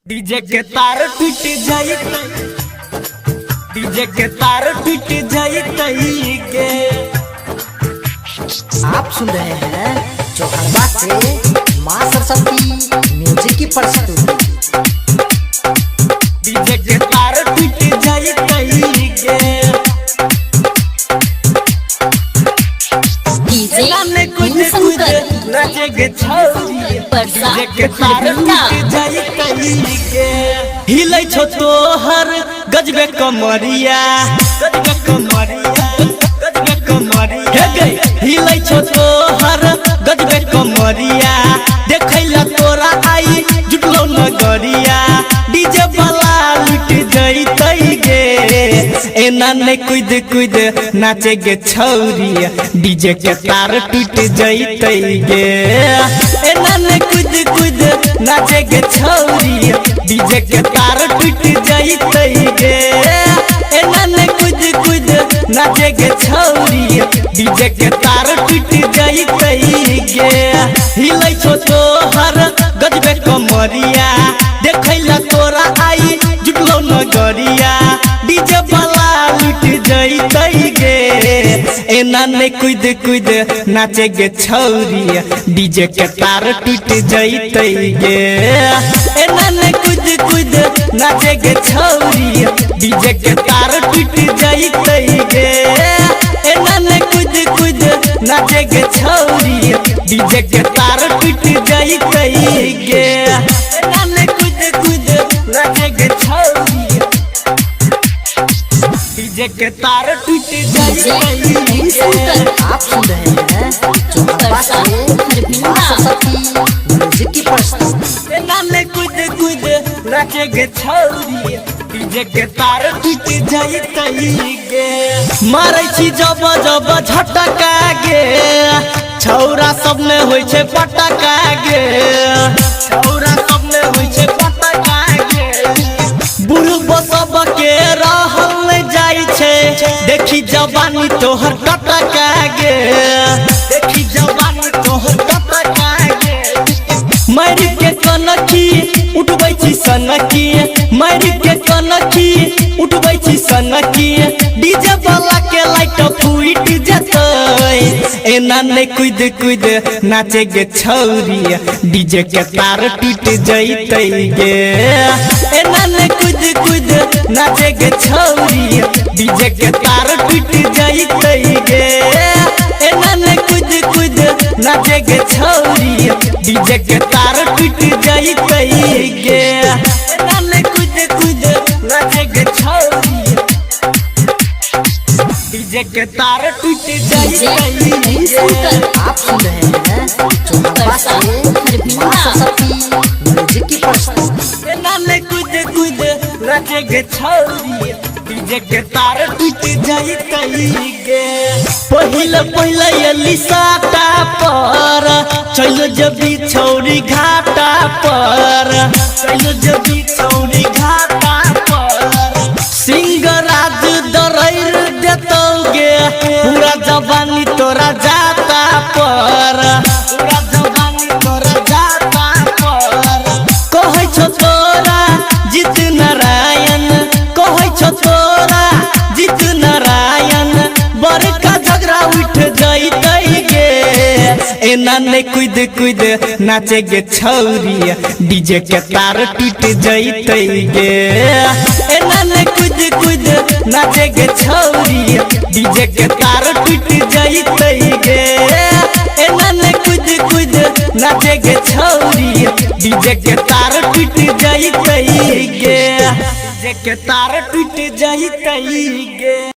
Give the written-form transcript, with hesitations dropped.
DJ के तार टूट जाई, डीजे के तार टूट जाई के। आप सुन रहे हैं चौहरबा से मां सरस्वती म्यूजिक की प्रस्तुति। डीजे के तार टूट जाई के। डीजे लाने कुछ नाचे के छौरी, डीजे के तार टूट जाई के। हिलै छो तोहर गजबे कमरिया, गजबे कमरिया, गजबे कमरिया। हे गई हिलै छो तोहर गजबे कमरिया, देखैला तोरा आई जुटलो नगरिया। डीजे वाला लुट जइतै गे, एना ने कूद कूद नाचे गे छौरी, डीजे के तार टूट जइतै गे। एना ने कूद कूद नाचे गे छौरी, डीजे के तार टूट जइतै गे। एना ने कूद कूद नाचे गे छौरी, डीजे के तार टूट जइतै गे। हिलै छो तोहर गजबे कमरिया, देखैला तोरा आई जुटलो नगरिया। डीजे वाला लुट जइतै गे, एना ने कूद कूद नाचे गे छौरी, डीजे के तार टूट जइतै गे। एना ने कूद कूद नाचे गे छौरी, डीजे के तार टूट जइतै गे। एना ने कूद कूद नाचे गे छौरी, डीजे के तार टूट जइतै गे। एना ने कूद कूद नाचे गे छौरी, डीजे के तार टूट जइतै गे। आप सुन रहे हैं चौहरबा से मां सरस्वती म्यूजिक की प्रस्तुति। एना ने कूद कूद नाचे गे छौरी, डीजे के तार टूट जइतै गे। मारै छी जब जब झटका गे, छौरा सब ने होय छै पटका गे, छौरा सब ने होय छै पटका गे। बुढ़बो सब के रहल नै जाय छै, देखी जवानी तोहर टटका गे, देखी जवानी तोहर टटका गे। मारि के कनखी उठबै छी सनकी, मारि के कनखी उठबै छी सनकी। डीजे वाला के लाइट फूट जतै, एना ने कूद कूद नाचे गे छौरी, डीजे के तार टूट जइतै गे। एना ने कूद कूद नाचे गे छौरी, डीजे के तार टूट जइतै गे। एना ने कूद कूद नाचे गे छौरी, डीजे के तार टूट जइतै गे। एना ने कूद कूद नाचे गे छौरी, डीजे के तार टूट जइतै गे। आप सुन रहे हैं चौहरबा से मां सरस्वती म्यूजिक की प्रस्तुति। एना ने कूद कूद नाचे गे छौरी, डीजे के तार टूट जइतै गे। पहिल पहिल एली साटा पर, चलो जबी छौरी घाटा पर, चलो जबी छौरी घाटा पर। सिंगराज दरैर देतौ गे, पूरा जवानी तोरा जाता पर, पूरा जवानी तोरा जाता पर। कहै छो तोरा जीत नारायण, कहै छो तोरा जीत नारायण। बड़का झगड़ा उठ जइतै गे, एना ने कूद कूद नाचे गे छौरी, डीजे के तार टूट जइतै गे। एना ने कूद कूद नाचे गे छौरी, डीजे के तार टूट जइतै गे। एना ने कूद कूद नाचे गे छौरी, डीजे के तार टूट जइतै गे, डीजे के तार टूट जइतै गे।